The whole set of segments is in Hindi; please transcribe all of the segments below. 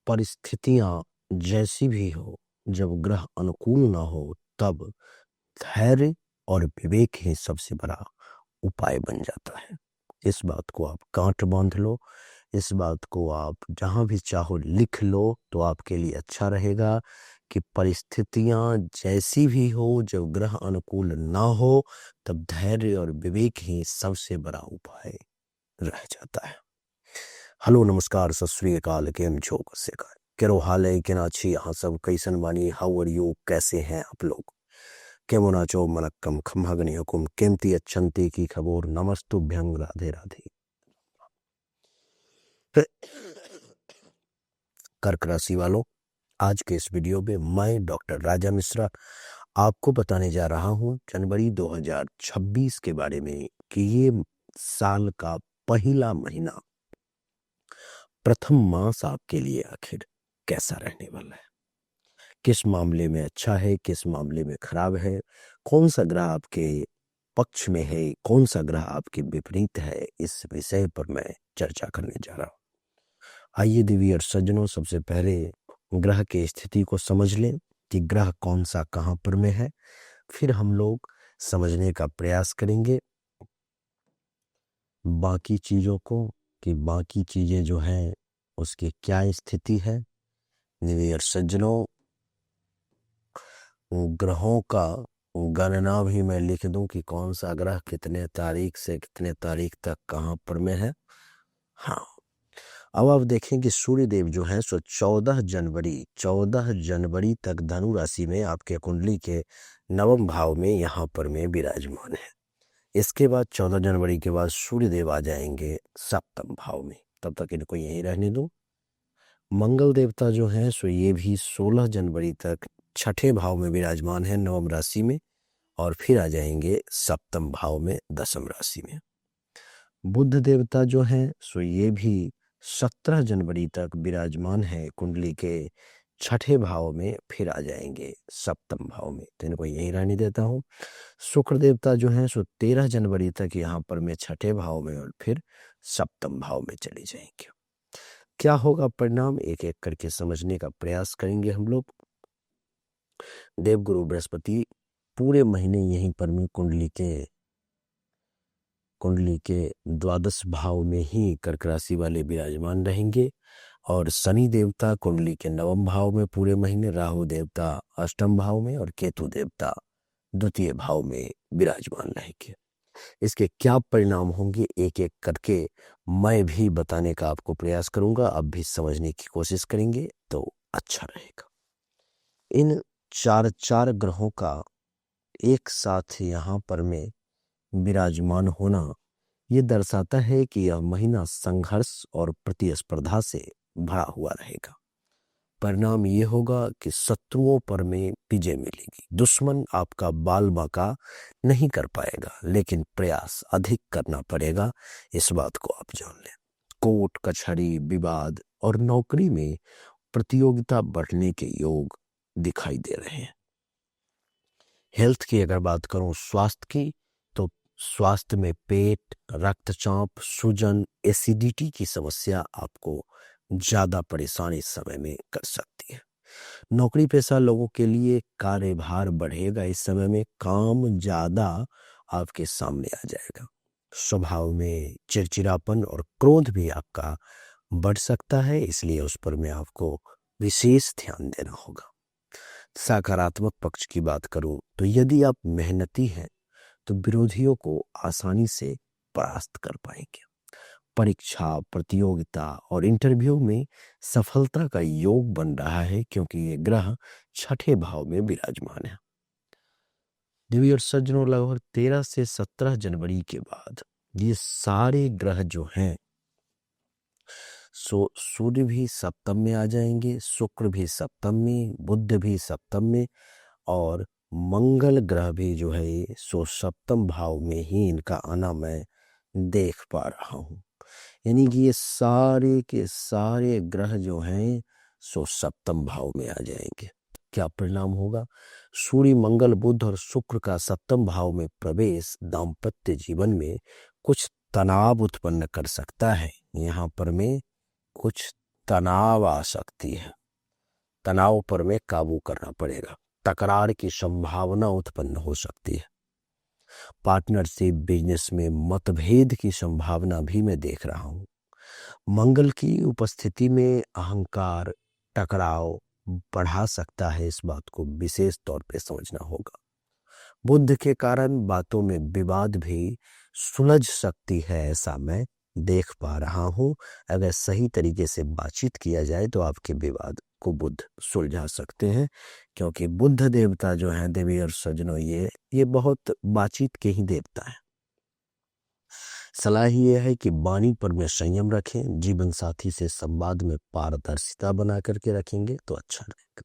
परिस्थितियां जैसी भी हो, जब ग्रह अनुकूल ना हो, तब धैर्य और विवेक ही सबसे बड़ा उपाय बन जाता है। इस बात को आप गांठ बांध लो, इस बात को आप जहां भी चाहो लिख लो, तो आपके लिए अच्छा रहेगा कि परिस्थितियां जैसी भी हो, जब ग्रह अनुकूल ना हो, तब धैर्य और विवेक ही सबसे बड़ा उपाय रह जाता है। हेलो, नमस्कार, सत श्री अकाल, केम छो, कसे का केरो हाल है, केना छी यहाँ सब, कैसन बानी, हाउ आर यू, कैसे हैं आप लोग, केमो नाचो मनक्कम खम्हागनी हुकुम केमती अच्छंती की खबोर नमस्तुभ्यंग, राधे राधे। कर्क राशि वालों, आज के इस वीडियो में मैं डॉक्टर राजा मिश्रा आपको बताने जा रहा हूं जनवरी 2026 के बारे में कि ये साल का पहला महीना, प्रथम मास आपके लिए आखिर कैसा रहने वाला है, किस मामले में अच्छा है, किस मामले में खराब है, कौन सा ग्रह आपके पक्ष में है, कौन सा ग्रह आपके विपरीत है, इस विषय पर मैं चर्चा करने जा रहा हूं। आइए देवी और सज्जनों, सबसे पहले ग्रह की स्थिति को समझ लें कि ग्रह कौन सा कहां पर में है, फिर हम लोग समझने का प्रयास करेंगे बाकी चीजों को, कि बाकी चीजें जो हैं उसकी क्या स्थिति है। देवी और सज्जनों, ग्रहों का गणना भी मैं लिख दूं कि कौन सा ग्रह कितने तारीख से कितने तारीख तक कहां पर में है। हाँ, अब आप देखें कि सूर्य देव जो है सो 14 जनवरी तक धनु राशि में आपके कुंडली के नवम भाव में यहाँ पर में विराजमान है। इसके बाद 14 जनवरी के बाद सूर्य देव आ जाएंगे सप्तम भाव में, तब तक इनको यहीं रहने दो। मंगल देवता जो हैं सो ये भी 16 जनवरी तक छठे भाव में विराजमान है नवम राशि में, और फिर आ जाएंगे सप्तम भाव में दसम राशि में। बुध देवता जो हैं सो ये भी 17 जनवरी तक विराजमान है कुंडली के छठे भाव में, फिर आ जाएंगे सप्तम भाव में, तो इनको यहीं रहने देता हूँ। शुक्र देवता जो हैं सो 13 जनवरी तक यहाँ पर में छठे भाव में, और फिर सप्तम भाव में चले जाएंगे। क्या होगा परिणाम, एक एक करके समझने का प्रयास करेंगे हम लोग। देवगुरु बृहस्पति पूरे महीने यहीं पर में कुंडली के द्वादश भाव में ही कर्क राशि वाले विराजमान रहेंगे, और शनि देवता कुंडली के नवम भाव में पूरे महीने, राहु देवता अष्टम भाव में, और केतु देवता द्वितीय भाव में विराजमान रहेंगे। इसके क्या परिणाम होंगे एक एक करके मैं भी बताने का आपको प्रयास करूंगा, आप भी समझने की कोशिश करेंगे तो अच्छा रहेगा। इन चार ग्रहों का एक साथ यहाँ पर में विराजमान होना ये दर्शाता है कि यह महीना संघर्ष और प्रतिस्पर्धा से भरा हुआ रहेगा। परिणाम ये होगा कि शत्रुओं पर में विजय मिलेगी। दुश्मन आपका बाल बाका नहीं कर पाएगा, लेकिन प्रयास अधिक करना पड़ेगा, इस बात को आप जान लें। कोर्ट कचहरी, विवाद और नौकरी में प्रतियोगिता बढ़ने के योग दिखाई दे रहे हैं। हेल्थ की अगर बात करूं, स्वास्थ्य की, तो स्वास्थ्य में पेट, रक्तचाप, सूजन, एसिडिटी की समस्या आपको ज्यादा परेशान इस समय में कर सकती है। नौकरी पेशा लोगों के लिए कार्यभार बढ़ेगा, इस समय में काम ज्यादा आपके सामने आ जाएगा। स्वभाव में चिड़चिड़ापन और क्रोध भी आपका बढ़ सकता है, इसलिए उस पर में आपको विशेष ध्यान देना होगा। सकारात्मक पक्ष की बात करूं तो यदि आप मेहनती हैं तो विरोधियों को आसानी से परास्त कर पाएंगे। परीक्षा, प्रतियोगिता और इंटरव्यू में सफलता का योग बन रहा है, क्योंकि ये ग्रह छठे भाव में विराजमान है। देवी और सज्जनों, लगभग 13 से 17 जनवरी के बाद ये सारे ग्रह जो हैं सो सूर्य भी सप्तम में आ जाएंगे, शुक्र भी सप्तम में, बुध भी सप्तम में, और मंगल ग्रह भी जो है सो सप्तम भाव में ही इनका आना मैं देख पा रहा हूँ। यानी कि ये सारे के सारे ग्रह जो हैं सो सप्तम भाव में आ जाएंगे। क्या परिणाम होगा? सूर्य, मंगल, बुध और शुक्र का सप्तम भाव में प्रवेश दाम्पत्य जीवन में कुछ तनाव उत्पन्न कर सकता है। यहाँ पर में कुछ तनाव आ सकती है। तनाव पर में काबू करना पड़ेगा। तकरार की संभावना उत्पन्न हो सकती है। पार्टनरशिप बिजनेस में मतभेद की संभावना भी मैं देख रहा हूं। मंगल की उपस्थिति में अहंकार टकराव बढ़ा सकता है। इस बात को विशेष तौर पे समझना होगा। बुध के कारण बातों में विवाद भी सुलझ सकती है, ऐसा मैं देख पा रहा हूं। अगर सही तरीके से बातचीत किया जाए तो आपके विवाद को बुध सुलझा सकते हैं, क्योंकि बुध देवता जो है देवी और सज्जनों ये बहुत बातचीत के ही देवता है। सलाह यह है कि वाणी पर में संयम रखें। जीवन साथी से संवाद में पारदर्शिता बना करके रखेंगे तो अच्छा रहेगा।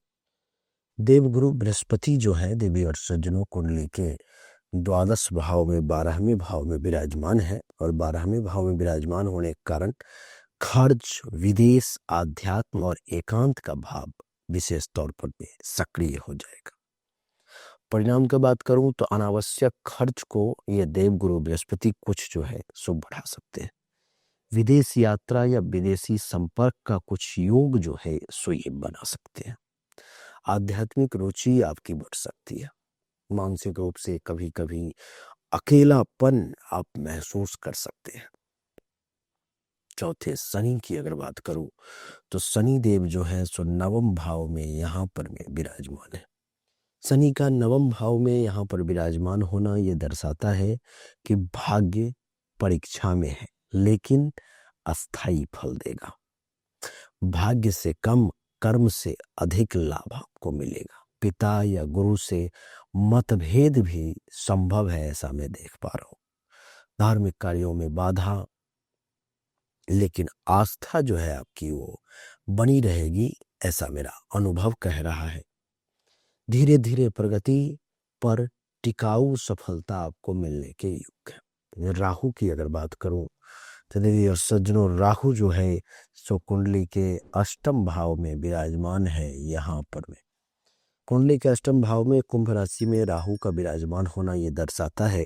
देवगुरु बृहस्पति जो है देवी और सज्जनों कुंडली के द्वादश भाव में 12वें भाव में विराजमान है, और 12वें भाव में विराजमान होने के कारण खर्च, विदेश, आध्यात्म और एकांत का भाव विशेष तौर पर सक्रिय हो जाएगा। परिणाम की बात करूं तो अनावश्यक खर्च को ये देवगुरु बृहस्पति कुछ जो है सो बढ़ा सकते हैं। विदेश यात्रा या विदेशी संपर्क का कुछ योग जो है सो ये बना सकते हैं। आध्यात्मिक रुचि आपकी बढ़ सकती है। मानसिक रूप से कभी कभी अकेलापन आप महसूस कर सकते हैं। चौथे शनि की अगर बात करूं तो शनि देव जो है सो नवम भाव में यहाँ पर में विराजमान है। शनि का नवम भाव में यहाँ पर विराजमान होना ये दर्शाता है कि भाग्य परीक्षा में है, लेकिन अस्थाई फल देगा। भाग्य से कम कर्म से अधिक लाभ आपको मिलेगा। पिता या गुरु से मतभेद भी संभव है, ऐसा मैं देख पा रहा हूं। धार्मिक कार्यों में बाधा, लेकिन आस्था जो है आपकी वो बनी रहेगी, ऐसा मेरा अनुभव कह रहा है। धीरे धीरे प्रगति पर टिकाऊ सफलता आपको मिलने के योग है। राहु की अगर बात करूं तो देवी और सज्जनों, राहु जो है सो कुंडली के अष्टम भाव में विराजमान है। यहाँ पर में कुंडली के अष्टम भाव में कुंभ राशि में राहु का विराजमान होना ये दर्शाता है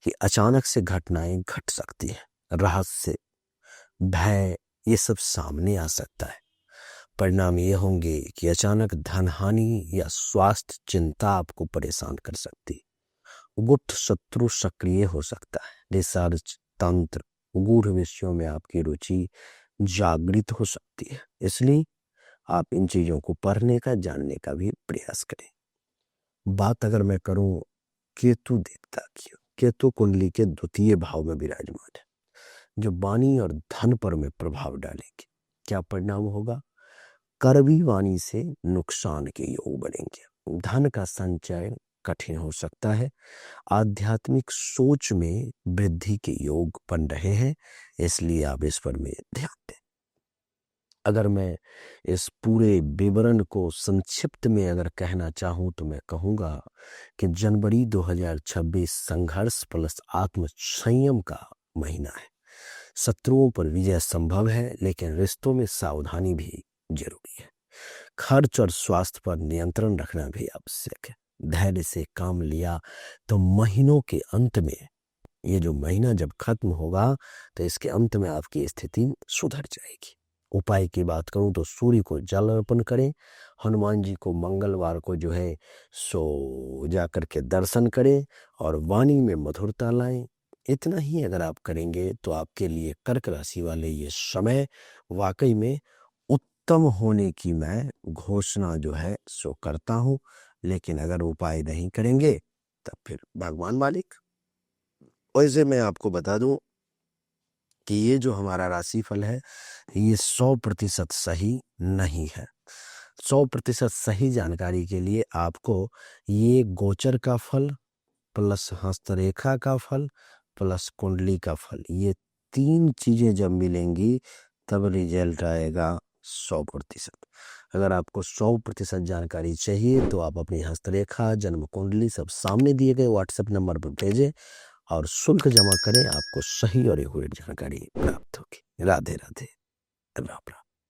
कि अचानक से घटनाएं घट सकती है। रहस्य, भय, ये सब सामने आ सकता है। परिणाम ये होंगे कि अचानक धन हानि या स्वास्थ्य चिंता आपको परेशान कर सकती है। गुप्त शत्रु सक्रिय हो सकता है। रिसर्च, तंत्र, गूढ़ विषयों में आपकी रुचि जागृत हो सकती है, इसलिए आप इन चीजों को पढ़ने का, जानने का भी प्रयास करें। बात अगर मैं करूं केतु देवता की, केतु कुंडली के द्वितीय भाव में विराजमान है, जो वाणी और धन पर में प्रभाव डालेंगे। क्या परिणाम होगा? कड़वी वाणी से नुकसान के योग बनेंगे। धन का संचय कठिन हो सकता है। आध्यात्मिक सोच में वृद्धि के योग बन रहे हैं, इसलिए आप इस पर में ध्यान दें। अगर मैं इस पूरे विवरण को संक्षिप्त में अगर कहना चाहूं तो मैं कहूंगा कि जनवरी 2026 संघर्ष प्लस आत्म संयम का महीना है। शत्रुओं पर विजय संभव है, लेकिन रिश्तों में सावधानी भी जरूरी है। खर्च और स्वास्थ्य पर नियंत्रण रखना भी आवश्यक है। धैर्य से काम लिया तो महीनों के अंत में, ये जो महीना जब खत्म होगा तो इसके अंत में आपकी स्थिति सुधर जाएगी। उपाय की बात करूं तो सूर्य को जल अर्पण करें। हनुमान जी को मंगलवार को जो है सो जाकर के दर्शन करें और वाणी में मधुरता लाएं। इतना ही अगर आप करेंगे तो आपके लिए कर्क राशि वाले ये समय वाकई में उत्तम होने की मैं घोषणा जो है सो करता हूं। लेकिन अगर उपाय नहीं करेंगे तब फिर भगवान मालिक। वैसे मैं आपको बता दूं कि ये जो हमारा राशिफल है ये 100% सही नहीं है। 100% सही जानकारी के लिए आपको ये गोचर का फल प्लस हस्तरेखा का फल प्लस कुंडली का फल, ये 3 चीजें जब मिलेंगी तब रिजल्ट आएगा 100%। अगर आपको 100% जानकारी चाहिए तो आप अपनी हस्तरेखा, जन्म कुंडली सब सामने दिए गए व्हाट्सएप नंबर पर भेजें और शुल्क जमा करें। आपको सही और एक्यूरेट जानकारी प्राप्त होगी। राधे राधे, राम राम।